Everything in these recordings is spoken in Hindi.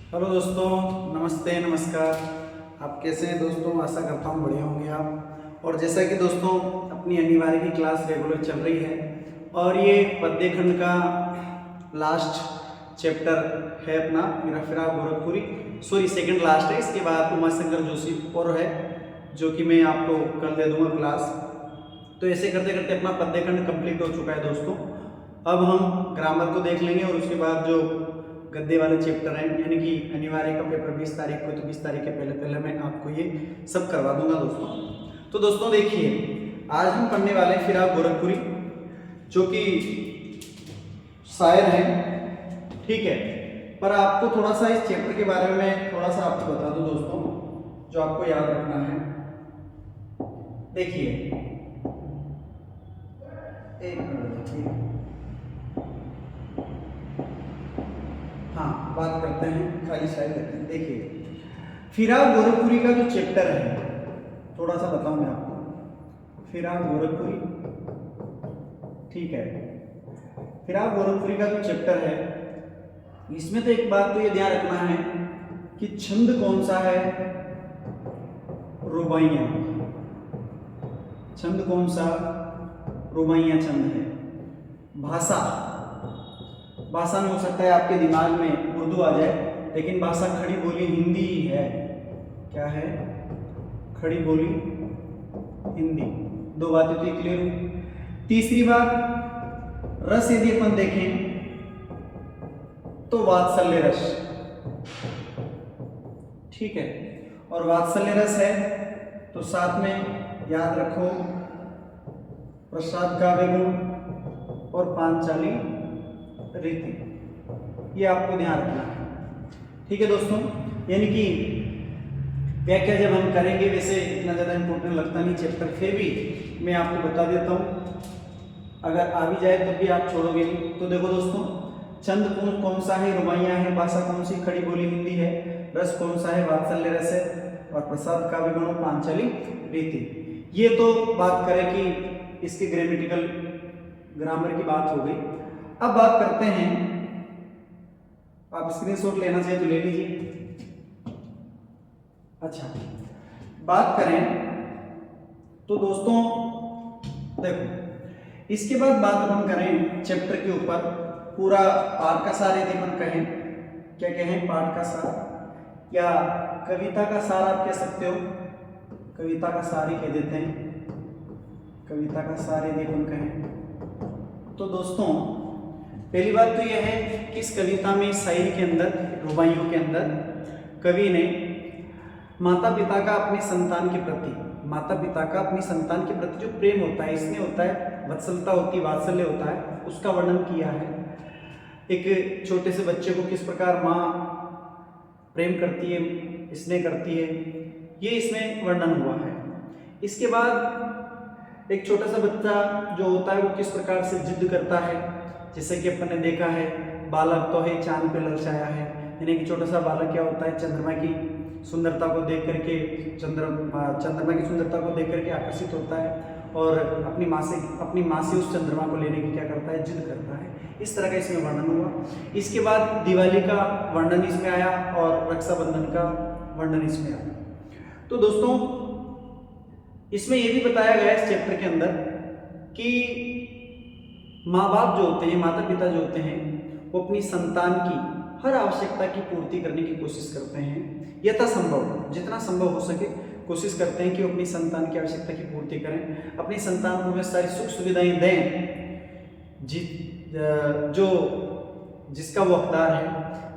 हेलो दोस्तों, नमस्ते नमस्कार। आप कैसे हैं दोस्तों? आशा करता हूँ बढ़िया होंगे आप। और जैसा कि दोस्तों अपनी अनिवार्य की क्लास रेगुलर चल रही है और ये पद्य खंड का लास्ट चैप्टर है अपना मेरा Firaq Gorakhpuri, sorry second last है। इसके बाद उमाशंकर जोशी और है जो कि मैं आपको कल दे दूंगा क्लास। तो ऐसे करते करते अपना पद्य खंड कंप्लीट हो चुका है दोस्तों। अब हम ग्रामर को देख लेंगे और उसके बाद जो गद्दे वाले चैप्टर हैं, यानी कि अनिवार्य का पेपर 20 तारीख को, तो 20 तारीख के पहले पहले मैं आपको ये सब करवा दूंगा दोस्तों। तो दोस्तों देखिए, आज हम पढ़ने वाले हैं फिराक गोरखपुरी, जो कि शायर हैं, ठीक है। पर आपको थोड़ा सा इस चैप्टर के बारे में मैं थोड़ा सा आपको बता दूं दोस्तों, जो आपको याद रखना है। देखिए, एक मिनट देखिए, हाँ बात करते हैं, खाली शायद लेते हैं। देखिए, फिराक गोरखपुरी का जो चैप्टर है, थोड़ा सा बताऊं मैं आपको। फिराक गोरखपुरी, ठीक है। फिराक गोरखपुरी का जो चैप्टर है, इसमें तो एक बात तो ये ध्यान रखना है कि छंद कौन सा है, रुबाइयां। छंद कौन सा, रुबाइयां छंद है। भाषा, भाषा में हो सकता है आपके दिमाग में उर्दू आ जाए, लेकिन भाषा खड़ी बोली हिंदी ही है। क्या है? खड़ी बोली हिंदी। दो बातें तो क्लियर हुई। तीसरी बात, रस यदि अपन देखें तो वात्सल्य रस, ठीक है। और वात्सल्य रस है तो साथ में याद रखो प्रसाद काव्य गुण और पांचाली रीति, ये आपको ध्यान रखना है, ठीक है दोस्तों। यानी कि व्याख्या जब हम करेंगे, वैसे इतना ज़्यादा इंपॉर्टेंट लगता नहीं चैप्टर, फिर भी मैं आपको बता देता हूँ, अगर आ भी जाए तब भी आप छोड़ोगे नहीं। तो देखो दोस्तों, छंद कौन सा है, रुबाइयाँ है। भाषा कौन सी, खड़ी बोली हिंदी है। रस कौन सा है, वात्सल्य रस है। और प्रसाद काव्य गुण, पांचाली रीति। ये तो बात करें कि इसके ग्रामेटिकल ग्रामर की बात हो गई। अब बात करते हैं, आप स्क्रीनशॉट लेना चाहिए तो ले लीजिए। अच्छा, बात करें तो दोस्तों देखो, इसके बाद बात अपन करें चैप्टर के ऊपर, पूरा पाठ का सार यदि अपन कहें, क्या कहें, पाठ का सार या कविता का सार आप कह सकते हो। कविता का सार ही कह देते हैं, कविता का सार यदि अपन कहें तो दोस्तों पहली बात तो यह है कि इस कविता में, शायरी के अंदर, रुबाइयों के अंदर कवि ने माता पिता का अपने संतान के प्रति, माता पिता का अपनी संतान के प्रति जो प्रेम होता है, इसमें होता है वत्सलता होती, वात्सल्य होता है, उसका वर्णन किया है। एक छोटे से बच्चे को किस प्रकार माँ प्रेम करती है, स्नेह करती है, ये इसमें वर्णन हुआ है। इसके बाद एक छोटा सा बच्चा जो होता है वो किस प्रकार से जिद करता है, जैसे कि अपन ने देखा है, बालक तो है चांद पे ललचाया है, यानी कि छोटा सा बालक क्या होता है, चंद्रमा की सुंदरता को देख करके, चंद्रमा की सुंदरता को देख करके आकर्षित होता है और अपनी माँ से उस चंद्रमा को लेने की क्या करता है, जिद करता है। इस तरह का इसमें वर्णन हुआ। इसके बाद दिवाली का वर्णन इसमें आया और रक्षाबंधन का वर्णन इसमें आया। तो दोस्तों इसमें यह भी बताया गया है इस चैप्टर के अंदर कि माँ बाप जो होते हैं, माता पिता जो होते हैं, वो अपनी संतान की हर आवश्यकता की पूर्ति करने की कोशिश करते हैं, यथासंभव जितना संभव हो सके कोशिश करते हैं कि वो अपनी संतान की आवश्यकता की पूर्ति करें, अपनी संतान को वे सारी सुख सुविधाएं दें जो जिसका वो हकदार है,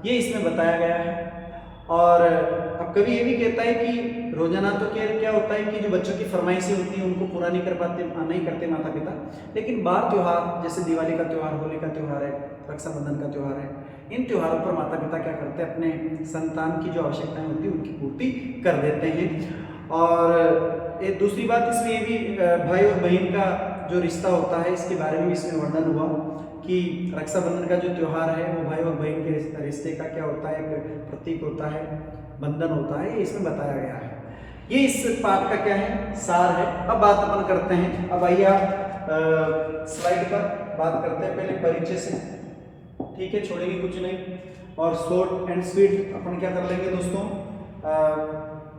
ये इसमें बताया गया है। और अब कभी ये भी कहता है कि रोजाना तो क्या होता है कि जो बच्चों की फरमाइशें होती हैं उनको पूरा नहीं करते माता पिता, लेकिन बार त्योहार जैसे दिवाली का त्यौहार, होली का त्यौहार है, रक्षाबंधन का त्यौहार है, इन त्योहारों पर माता पिता क्या करते हैं, अपने संतान की जो आवश्यकताएं होती है उनकी पूर्ति कर देते हैं। और एक दूसरी बात इसमें ये भी भाई और बहन का जो रिश्ता होता है, इसके बारे में इसमें वर्णन हुआ कि रक्षाबंधन का जो त्यौहार है वो भाई और बहन के रिश्ते का क्या होता है, एक प्रतीक होता है, बंधन होता है, ये इसमें बताया गया है। ये इस पाठ का क्या है, सार है। अब बात अपन करते हैं, अब आइए आप स्लाइड पर बात करते हैं पहले परिचय से। ठीक है, छोड़ेंगे कुछ नहीं। और शॉर्ट एंड स्वीट अपन क्या कर लेंगे दोस्तों,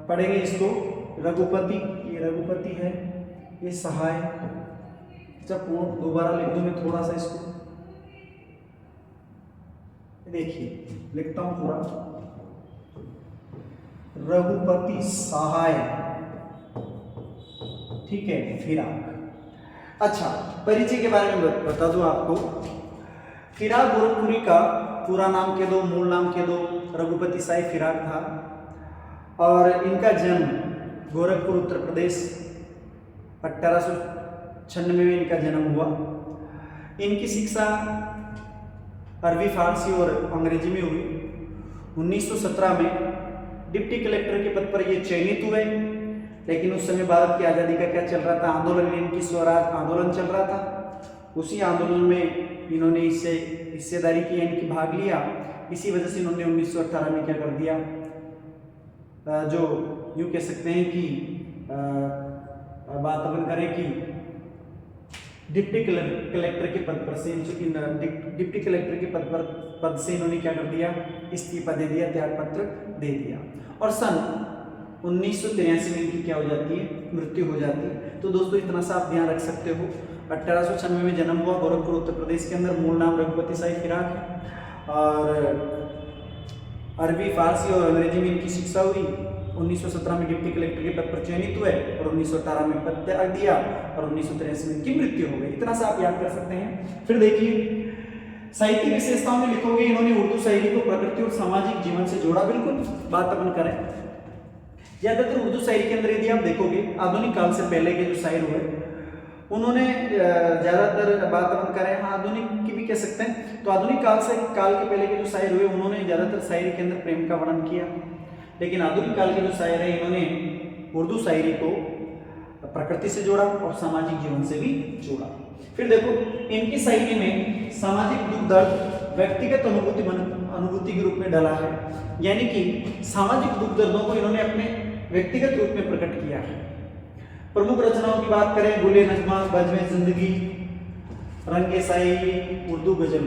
पढ़ेंगे इसको। रघुपति, ये रघुपति है, ये सहाय। जब दोबारा लिख दूं मैं थोड़ा सा इसको, देखिए लिखता हूं पूरा, रघुपति सहाय, ठीक है, फिराक। अच्छा, परिचय के बारे में बता दूं आपको। फिराक गोरखपुरी का पूरा नाम के दो, मूल नाम के दो, रघुपति साई फिराक था। और इनका जन्म गोरखपुर उत्तर प्रदेश 1896 में इनका जन्म हुआ। इनकी शिक्षा अरबी फारसी और अंग्रेजी में हुई। 1917 में डिप्टी कलेक्टर के पद पर ये चयनित हुए, लेकिन उस समय भारत की आज़ादी का क्या चल रहा था, आंदोलन, इनकी स्वराज आंदोलन चल रहा था। उसी आंदोलन में इन्होंने इससे हिस्सेदारी की, यानी कि भाग लिया। इसी वजह से इन्होंने 1918 में क्या कर दिया, जो यूँ कह सकते हैं कि बात अपन करें कि डिप्टी कलेक्टर के पद पर से, डिप्टी कलेक्टर के पद से इन्होंने क्या कर दिया, इस्तीफा दे दिया, त्याग पत्र दे दिया। और सन 1983 में इनकी क्या हो जाती है, मृत्यु हो जाती है। तो दोस्तों इतना सा आप ध्यान रख सकते हो। 1896 में जन्म हुआ, गोरखपुर उत्तर प्रदेश के अंदर। मूल नाम रघुपति साई फिराक है और अरबी फारसी और अंग्रेजी में इनकी शिक्षा हुई। 1917 में डिप्टी कलेक्टर के पद पर चयनित हुए और 1918 में पद त्याग दिया और 1983 में इनकी मृत्यु हो गई। इतना सा आप याद कर सकते हैं। फिर देखिए, साहित्यिक विशेषताओं में लिखोगे, इन्होंने उर्दू शायरी को प्रकृति और सामाजिक जीवन से जोड़ा। बिल्कुल बात अपन करें, ज्यादातर उर्दू शायरी के अंदर यदि आप देखोगे, आधुनिक काल से पहले के जो शायर हुए उन्होंने ज्यादातर बात अपन करें, हाँ आधुनिक की भी कह सकते हैं, तो आधुनिक काल के पहले के जो शायर हुए उन्होंने ज्यादातर शायरी के अंदर प्रेम का वर्णन किया। लेकिन आधुनिक काल के जो शायर है, इन्होंने उर्दू शायरी को प्रकृति से जोड़ा और सामाजिक जीवन से भी जोड़ा। फिर देखो, इनकी शायरी में सामाजिक दुख दर्द व्यक्तिगत अनुभूति के रूप में डाला है, यानी कि सामाजिक दुख दर्दों को इन्होंने अपने व्यक्तिगत रूप में प्रकट किया है। प्रमुख रचनाओं की बात करें, गुले नज़्मा, बज़्म जिंदगी, रंगे शायरी, उर्दू गजल,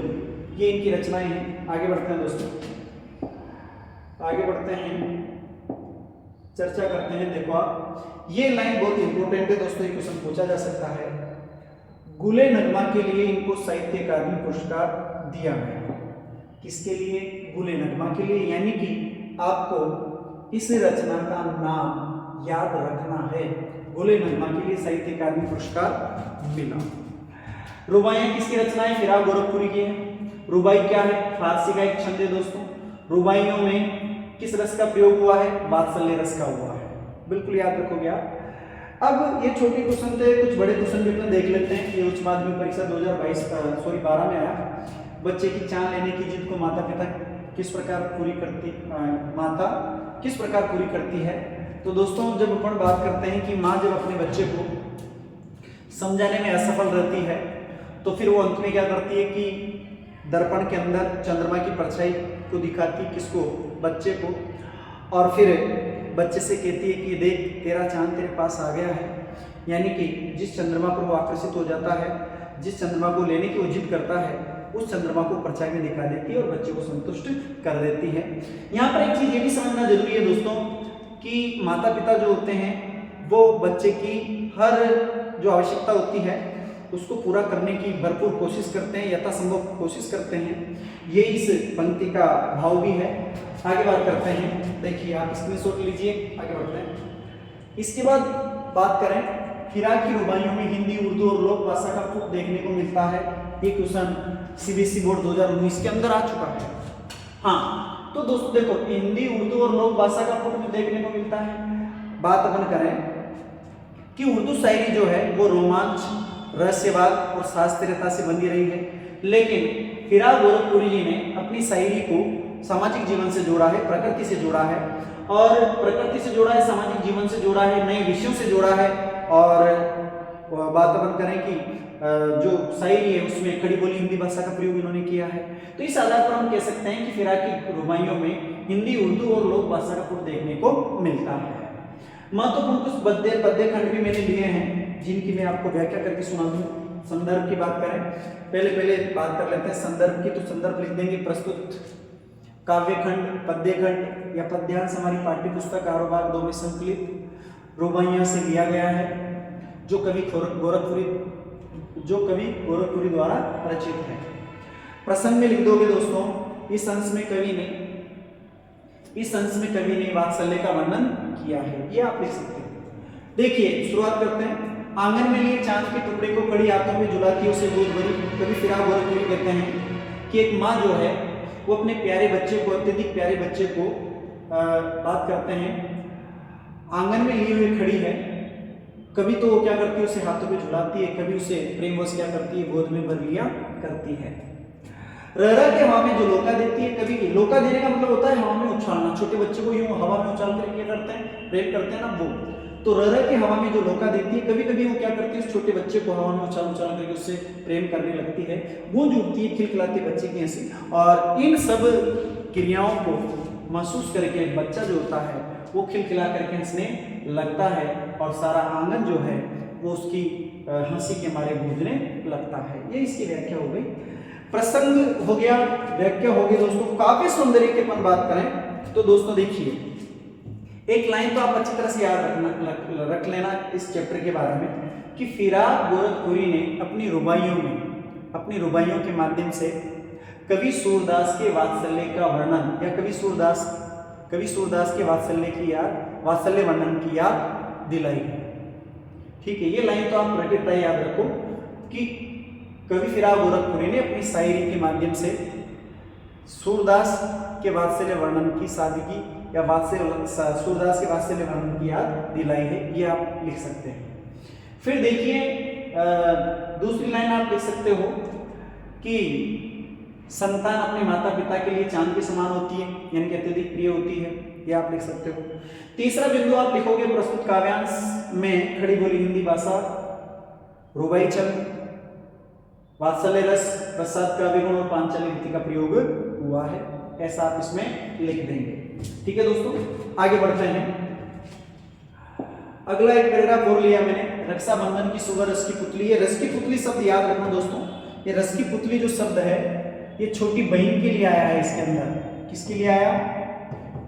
ये इनकी रचनाएं हैं। आगे बढ़ते हैं दोस्तों, आगे बढ़ते हैं, चर्चा करते हैं। देखो आप, ये लाइन बहुत इंपॉर्टेंट है दोस्तों, ये क्वेश्चन पूछा जा सकता है। गुले नगमा के लिए इनको साहित्य अकादमी पुरस्कार दिया गया। किसके लिए? गुले नगमा के लिए, यानी कि आपको इस रचना का नाम याद रखना है। गुले नगमा के लिए साहित्य अकादमी पुरस्कार मिला। रुबाइयां किसकी रचनाएं? फिराक गोरखपुरी की है। रुबाई क्या है? फारसी का एक छंद है दोस्तों। रुबाइयों में किस रस का प्रयोग हुआ है? वात्सल्य रस का हुआ है। बिल्कुल याद रखोगे आप। अब ये छोटे क्वेश्चन थे, कुछ बड़े क्वेश्चन भी अपने देख लेते हैं। ये उच्च माध्यमिक परीक्षा 2012 में आया। बच्चे की चांद लेने की जिद को माता पिता किस प्रकार पूरी करती, माता किस प्रकार पूरी करती है। तो दोस्तों, जब अपन बात करते हैं कि माँ जब अपने बच्चे को समझाने में असफल रहती है, तो फिर वो अंत में क्या करती है कि दर्पण के अंदर चंद्रमा की परछाई को दिखाती, किसको? बच्चे को। और फिर बच्चे से कहती है कि देख, तेरा चांद तेरे पास आ गया है। यानी कि जिस चंद्रमा पर वो आकर्षित हो जाता है, जिस चंद्रमा को लेने की वो जिद करता है, उस चंद्रमा को परछाई में दिखा देती है और बच्चे को संतुष्ट कर देती है। यहाँ पर एक चीज ये भी समझना जरूरी है दोस्तों कि माता पिता जो होते हैं वो बच्चे की हर जो आवश्यकता होती है उसको पूरा करने की भरपूर कोशिश करते हैं, यथासंभव कोशिश करते हैं। ये इस पंक्ति का भाव भी है। आगे बात करते हैं, देखिए आप स्क्रीनशॉट लीजिए, आगे बढ़ते हैं। इसके बाद बात करें, फिराक की रुबाइयों में हिंदी, उर्दू और लोक भाषा का पुट देखने को मिलता है। ये क्वेश्चन सीबीएसई बोर्ड 2019 के अंदर आ चुका है। हाँ, तो दोस्तों देखो, हिंदी, उर्दू और लोक भाषा का पुट में देखने को मिलता है। बात अपन करें कि उर्दू शायरी जो है वो रोमांच, रहस्यवाद और शास्त्रीयता से बंधी रही है, लेकिन फिराक गोरखपुरी जी ने अपनी शायरी को सामाजिक जीवन से जोड़ा है, प्रकृति से जोड़ा है, और प्रकृति से जोड़ा है, सामाजिक जीवन से जोड़ा है, नए विषयों से जोड़ा है। और बात अपन करें कि जो शायरी है उसमें खड़ी बोली हिंदी भाषा का प्रयोग इन्होंने किया है। तो इस आधार पर हम कह सकते हैं कि फिराक की रुबाइयों में हिंदी, उर्दू और लोक भाषा का पुट देखने को मिलता है। महत्वपूर्ण कुछ पद्य खंड भी मैंने लिए हैं जिनकी मैं आपको व्याख्या करके सुना दूं। संदर्भ की बात करें, पहले बात कर लेते हैं संदर्भ की। तो संदर्भ लिख देंगे प्रस्तुत काव्यखंड, पद्यखंड या पद्यांश हमारी पाठ्य पुस्तक आरो भाग 2 में संकलित रुबाइयां से लिया गया है, जो कवि गोरखपुरी द्वारा रचित है। प्रसंग में लिख दोगे दोस्तों, इस अंश में कवि ने वात्सल्य का वर्णन किया है, ये आप लिख सकते हैं। देखिए शुरुआत करते हैं। आंगन में लिए चांद के टुकड़े को कड़ी हाथों में झुलाती उसे दूध भरी। कवि फिराक गोरखपुरी कहते हैं कि एक माँ जो है वो अपने प्यारे बच्चे को, अत्यधिक प्यारे बच्चे को बात करते हैं, आंगन में लिए हुए खड़ी है। कभी तो वो क्या करती है, उसे हाथों में झुलाती है, कभी उसे प्रेमवश क्या करती है, गोद में भर लिया करती है। रह के हवा में जो लोका देती है, कभी लोका देने का मतलब होता है हवा में उछालना। छोटे बच्चे को यूं हवा में उछाल कर क्या करते हैं, प्रेम करते हैं ना वो। तो रह के हवा में जो लोका देती है, कभी कभी वो क्या करती है, उस छोटे बच्चे को हवा में उछाल करके उससे प्रेम करने लगती है। गूंज उठती है खिलखिलाती बच्चे की हंसी। और इन सब क्रियाओं को महसूस करके बच्चा जो होता है वो खिलखिला करके हंसने लगता है और सारा आंगन जो है वो उसकी हंसी के मारे गूंजने लगता है। ये इसकी व्याख्या हो गई। प्रसंग हो गया, व्याख्या हो गई दोस्तों। काव्य सौंदर्य की अपन बात करें तो दोस्तों देखिए, एक लाइन तो आप अच्छी तरह से याद रख लेना इस चैप्टर के बारे में कि फिराक गोरखपुरी ने अपनी रुबाइयों के माध्यम से कवि सूरदास के वात्सल्य का वर्णन या कवि सूरदास के वात्सल्य वर्णन की याद दिलाई है। ठीक है, ये लाइन तो आप रटित याद रखो कि कवि फिराक गोरखपुरी ने अपनी शायरी के माध्यम से सूरदास के वात्सल्य वर्णन की सादगी या सूरदास के वात्सल्य वर्णन की याद दिलाई है, ये आप लिख सकते हैं। फिर देखिए दूसरी लाइन आप लिख सकते हो कि संतान अपने माता पिता के लिए चांद के समान होती है, यानी कि अत्यधिक प्रिय होती है, ये आप लिख सकते हो। तीसरा बिंदु आप लिखोगे, प्रस्तुत काव्यांश में खड़ी बोली हिंदी भाषा, रुबाई चंद, वात्सल्य रस, प्रसाद का विगुण और पांचाली रीति का प्रयोग हुआ है, ऐसा आप इसमें लिख देंगे। ठीक है दोस्तों, आगे बढ़ते हैं। अगला एक पैराग्राफ और लिया मैंने, रक्षाबंधन की सुबह रस की पुतली। ये रस की पुतली शब्द याद रखना दोस्तों, ये रस की पुतली जो शब्द है ये छोटी बहन के लिए आया है। इसके अंदर किसके लिए आया,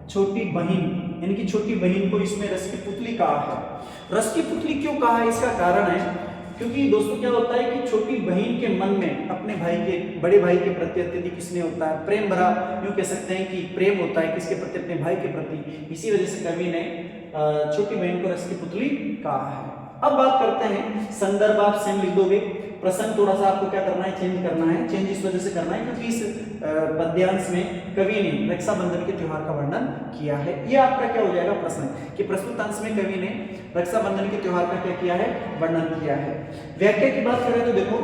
छोटी बहन, यानी कि छोटी बहन को इसमें रस की पुतली कहा है। रस की पुतली क्यों कहा है, इसका कारण है क्योंकि दोस्तों क्या होता है कि छोटी बहन के मन में अपने बड़े भाई के प्रति अत्यधिक स्नेह होता है, प्रेम भरा, यूं कह सकते हैं कि प्रेम होता है किसके प्रति, अपने भाई के प्रति। इसी वजह से कवि ने छोटी बहन को रस की पुतली कहा है। अब बात करते हैं संदर्भ, आप सेम लिख दोगे। प्रसंग थोड़ा सा आपको क्या करना है, चेंज करना है। चेंज इस वजह से करना है क्योंकि इस पद्यांश में कवि ने रक्षाबंधन के त्योहार का वर्णन किया है। ये आपका क्या हो जाएगा, प्रसंग, कि प्रस्तुत अंश में कवि ने रक्षाबंधन के त्योहार का क्या किया है, वर्णन किया है। व्याख्या की बात करें तो देखो,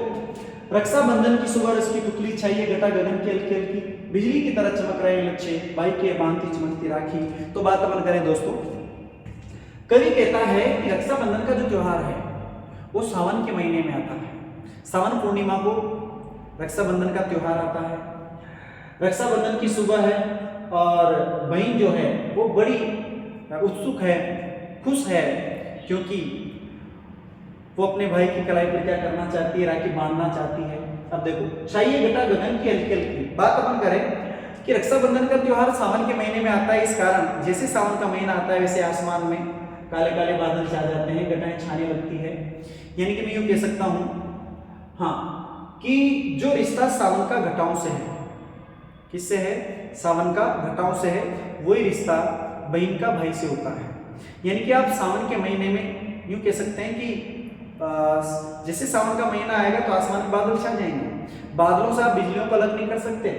रक्षाबंधन की सुबह रस की पुतली छाइए घटा गगन की हल्की हल्की, बिजली की तरह चमक रहे लच्छे, बाई के बांधती चमकती राखी। तो बात अपन करें दोस्तों, कवि कहता है कि रक्षाबंधन का जो त्योहार है वो सावन के महीने में आता है। सावन पूर्णिमा को रक्षाबंधन का त्योहार आता है। रक्षाबंधन की सुबह है और बहन जो है वो बड़ी उत्सुक है, खुश है, क्योंकि वो अपने भाई की कलाई पर क्या करना चाहती है, राखी बांधना चाहती है। अब देखो, चाहिए घटा गगन की हल्की हल्की, बात अपन करें कि रक्षाबंधन का त्योहार सावन के महीने में आता है। इस कारण जैसे सावन का महीना आता है वैसे आसमान में काले काले बादल छा जाते हैं, घटाएं छाने लगती है। यानी कि मैं यूं कह सकता हूं, हाँ, कि जो रिश्ता सावन का घटाओं से है, किससे है, सावन का घटाओं से है, वही रिश्ता बहन का भाई से होता है। यानी कि आप सावन के महीने में यूं कह सकते हैं कि जैसे सावन का महीना आएगा तो आसमान में बादल छा जाएंगे, बादलों से आप बिजलियों को अलग नहीं कर सकते।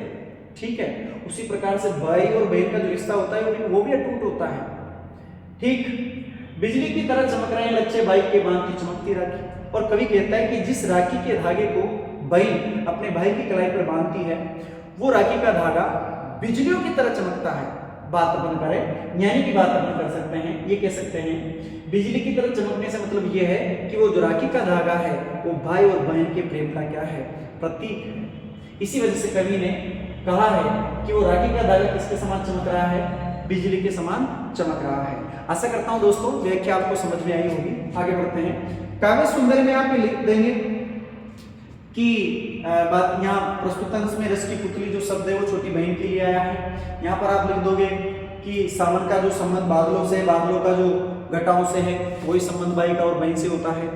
ठीक है, उसी प्रकार से भाई और बहन का जो रिश्ता होता है वो भी अटूट होता है। ठीक, बिजली की तरह चमक रहे हैं लच्छे, भाई के बांधती चमकती राखी। और कवि कहता है कि जिस राखी के धागे को बहन अपने भाई की कलाई पर बांधती है, वो राखी का धागा बिजलियों की तरह चमकता है। बात अपन करें, यानी कि बात अपन कर सकते हैं, ये कह सकते हैं बिजली की तरह चमकने से मतलब ये है कि वो जो राखी का धागा है वो भाई और बहन के प्रेम का क्या है, प्रतीक है। इसी वजह से कवि ने कहा है कि वो राखी का धागा किसके समान चमक रहा है, बिजली के समान चमक रहा है। आशा करता हूं दोस्तों व्याख्या आपको समझ में आई होगी। आगे बढ़ते हैं। काव्य सुंदर में आप लिख देंगे कि बात यहाँ प्रस्तुत अंश में रस की पुतली जो शब्द है वो छोटी बहन के लिए आया है। यहाँ पर आप लिख दोगे कि सावन का जो संबंध बादलों से, बादलों का जो घटाओं से है, वही संबंध भाई का और बहन से होता है।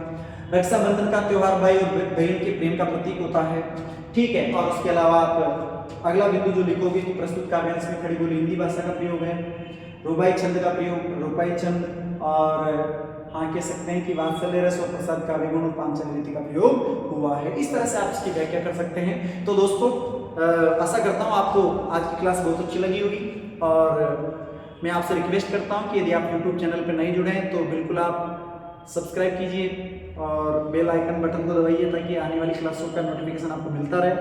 रक्षाबंधन का त्योहार भाई और बहन के प्रेम का प्रतीक होता है। ठीक है, और उसके अलावा आप अगला बिंदु जो लिखोगे कि प्रस्तुत काव्यांश में खड़ी बोली हिंदी भाषा का प्रयोग है, रुबाई छंद का प्रयोग, रुबाई छंद, और हाँ कह सकते हैं कि वात्सल्य रस और प्रसाद काव्य गुण और पांचल रीति का प्रयोग हुआ है। इस तरह से आप इसकी व्याख्या कर सकते हैं। तो दोस्तों आशा करता हूँ आपको आज की क्लास बहुत अच्छी लगी होगी, और मैं आपसे रिक्वेस्ट करता हूँ कि यदि आप YouTube चैनल पर नहीं जुड़े हैं तो बिल्कुल आप सब्सक्राइब कीजिए और बेल आइकन बटन को दबाइए ताकि आने वाली क्लासों का नोटिफिकेशन आपको मिलता रहे,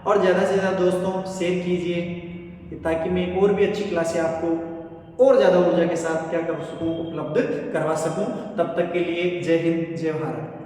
और ज़्यादा से ज़्यादा दोस्तों शेयर कीजिए ताकि मैं और भी अच्छी क्लासें आपको और ज़्यादा ऊर्जा के साथ क्या कर सकूँ, उपलब्ध करवा सकूँ। तब तक के लिए जय हिंद, जय भारत।